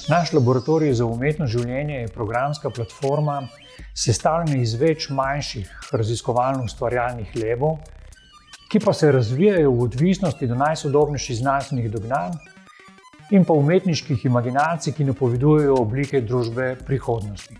Naš laboratorij za umetno življenje je programska platforma, sestavljena iz več manjših raziskovalno-ustvarjalnih labov, ki pa se razvijajo v odvisnosti do najsodobnejših znanstvenih dognanj in pa umetniških imaginacij, ki napovedujejo oblike družbe prihodnosti.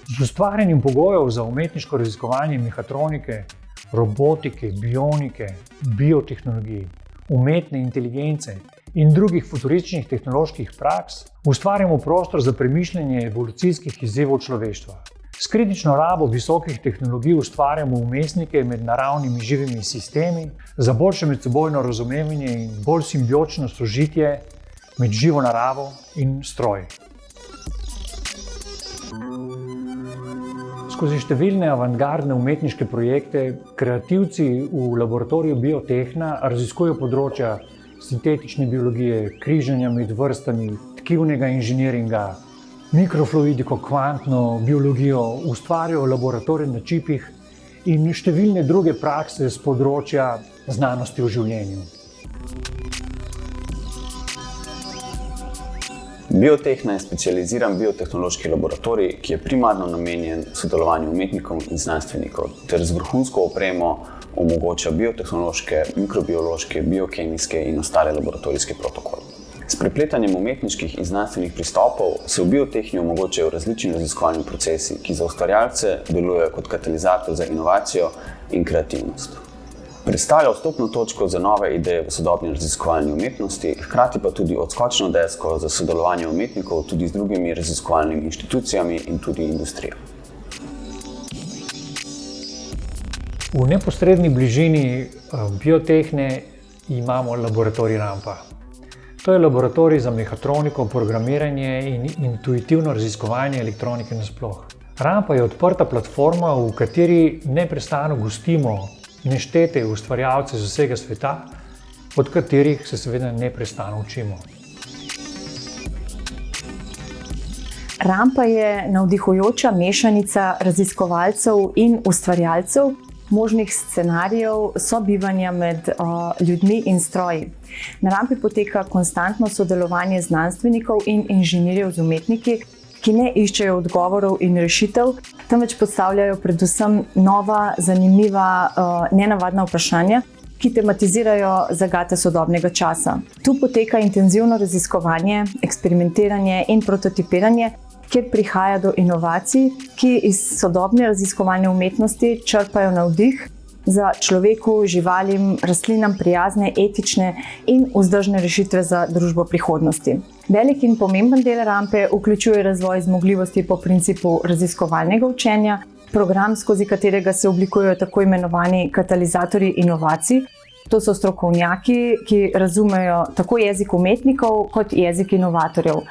Z ustvarjanjem pogojev za umetniško raziskovanje mehatronike, robotike, bionike, biotehnologij, umetne inteligence in drugih futurističnih tehnoloških praks ustvarjamo prostor za premišljanje evolucijskih izzivov človeštva. S kritično rabo visokih tehnologij ustvarjamo vmesnike med naravnimi živimi sistemi za boljše medsebojno razumevanje in bolj simbiotično sožitje med živo naravo in stroji. Skozi številne avantgardne umetniške projekte kreativci v laboratoriju Biotehna raziskujejo področja sintetične biologije, križanja med vrstami, tkivnega inženiringa, mikrofluidiko, kvantno biologijo, ustvarjajo laboratorij na čipih in številne druge prakse z področja znanosti o življenju. Biotehna je specializiran biotehnološki laboratorij, ki je primarno namenjen sodelovanju umetnikov in znanstvenikov ter z vrhunsko opremo omogoča biotehnološke, mikrobiološke, biokemijske in ostale laboratorijske protokole. S prepletanjem umetniških in znanstvenih pristopov se v biotehni omogočajo različni raziskovalni procesi, ki za ustvarjalce delujejo kot katalizator za inovacijo in kreativnost. Predstavlja vstopno točko za nove ideje v sodobni raziskovalni umetnosti, hkrati pa tudi odskočno desko za sodelovanje umetnikov tudi z drugimi raziskovalnimi inštitucijami in tudi industrijo. V neposredni bližini Biotehne imamo laboratorij Rampa. To je laboratorij za mehatroniko, programiranje in intuitivno raziskovanje elektronike nasploh. Rampa je odprta platforma, v kateri neprestano gostimo neštete ustvarjalce z vsega sveta, od katerih se seveda neprestano učimo. Rampa je navdihujoča mešanica raziskovalcev in ustvarjalcev, možnih scenarijev sobivanja med ljudmi in stroji. Na Rampi poteka konstantno sodelovanje znanstvenikov in inženirjev z umetniki, ki ne iščejo odgovorov in rešitev, temveč postavljajo predvsem nova, zanimiva, nenavadna vprašanja, ki tematizirajo zagate sodobnega časa. Tu poteka intenzivno raziskovanje, eksperimentiranje in prototipiranje, kjer prihaja do inovacij, ki iz sodobne raziskovalne umetnosti črpajo navdih za človeku, živalim, rastlinam prijazne, etične in vzdržne rešitve za družbo prihodnosti. Velik in pomemben del Rampe vključuje razvoj zmogljivosti po principu raziskovalnega učenja, program, skozi katerega se oblikujejo tako imenovani katalizatorji inovacij. To so strokovnjaki, ki razumejo tako jezik umetnikov kot jezik inovatorjev.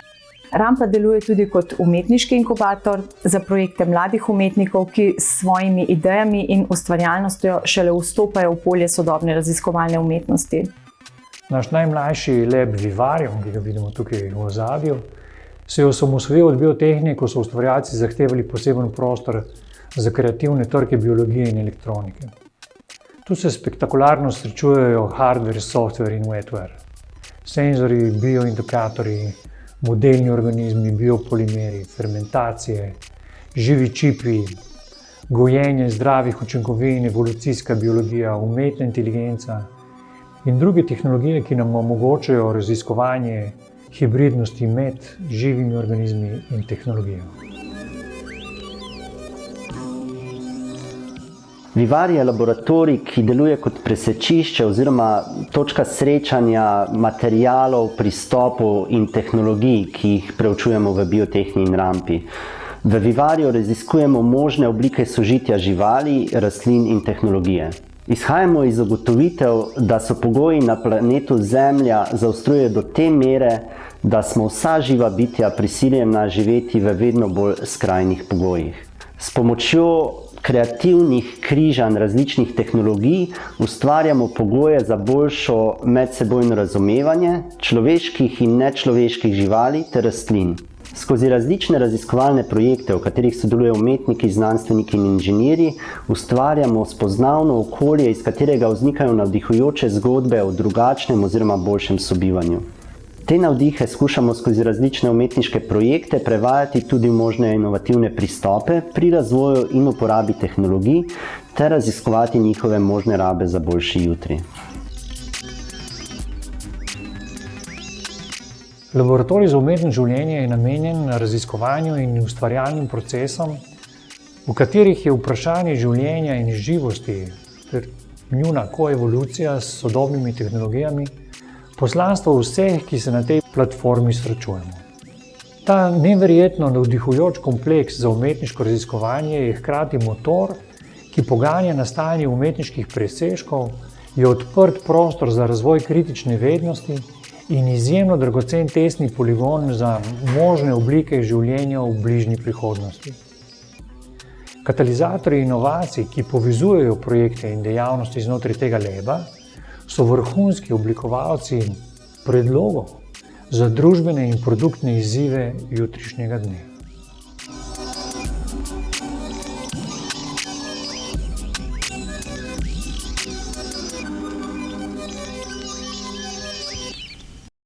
Rampa deluje tudi kot umetniški inkubator za projekte mladih umetnikov, ki s svojimi idejami in ustvarjalnostjo šele vstopajo v polje sodobne raziskovalne umetnosti. Naš najmlajši lab Vivarium, ki ga vidimo tukaj v ozadju, se je osamosvojil od Biotehne, ko so ustvarjalci zahtevali poseben prostor za kreativne trke biologije in elektronike. Tu se spektakularno srečujejo hardware, software in wetware. Senzori, bioindikatorji, modelni organizmi, biopolimeri, fermentacije, živi čipi, gojenje zdravih učinkovin, evolucijska biologija, umetna inteligenca in druge tehnologije, ki nam omogočajo raziskovanje hibridnosti med živimi organizmi in tehnologijo. Vivari je laboratorij, ki deluje kot presečišče oziroma točka srečanja materialov, pristopov in tehnologij, ki jih preučujemo v Biotehni in Rampi. V Vivariju raziskujemo možne oblike sožitja živali, rastlin in tehnologije. Izhajamo iz ugotovitev, da so pogoji na planetu Zemlja zaostrujejo do te mere, da smo vsa živa bitja prisiljena živeti v vedno bolj skrajnih pogojih. S pomočjo kreativnih križanj različnih tehnologij ustvarjamo pogoje za boljšo medsebojno razumevanje človeških in nečloveških živali ter rastlin. Skozi različne raziskovalne projekte, v katerih sodelujejo umetniki, znanstveniki in inženirji, ustvarjamo spoznavno okolje, iz katerega vznikajo navdihujoče zgodbe o drugačnem oziroma boljšem sobivanju. Te navdihe skušamo skozi različne umetniške projekte prevajati tudi v možne inovativne pristope pri razvoju in uporabi tehnologij ter raziskovati njihove možne rabe za boljši jutri. Laboratorij za umetno življenje je namenjen raziskovanju in ustvarjalnim procesom, v katerih je vprašanje življenja in živosti ter njuna koevolucija s sodobnimi tehnologijami poslanstvo vseh, ki se na tej platformi srečujemo. Ta neverjetno navdihujoč kompleks za umetniško raziskovanje je hkrati motor, ki poganja nastajanje umetniških presežkov, je odprt prostor za razvoj kritične vednosti in izjemno dragocen testni poligon za možne oblike življenja v bližnji prihodnosti. Katalizatorji inovacij, ki povezujejo projekte in dejavnosti znotraj tega laba, so vrhunski oblikovalci predlogov za družbene in produktne izzive jutrišnjega dne.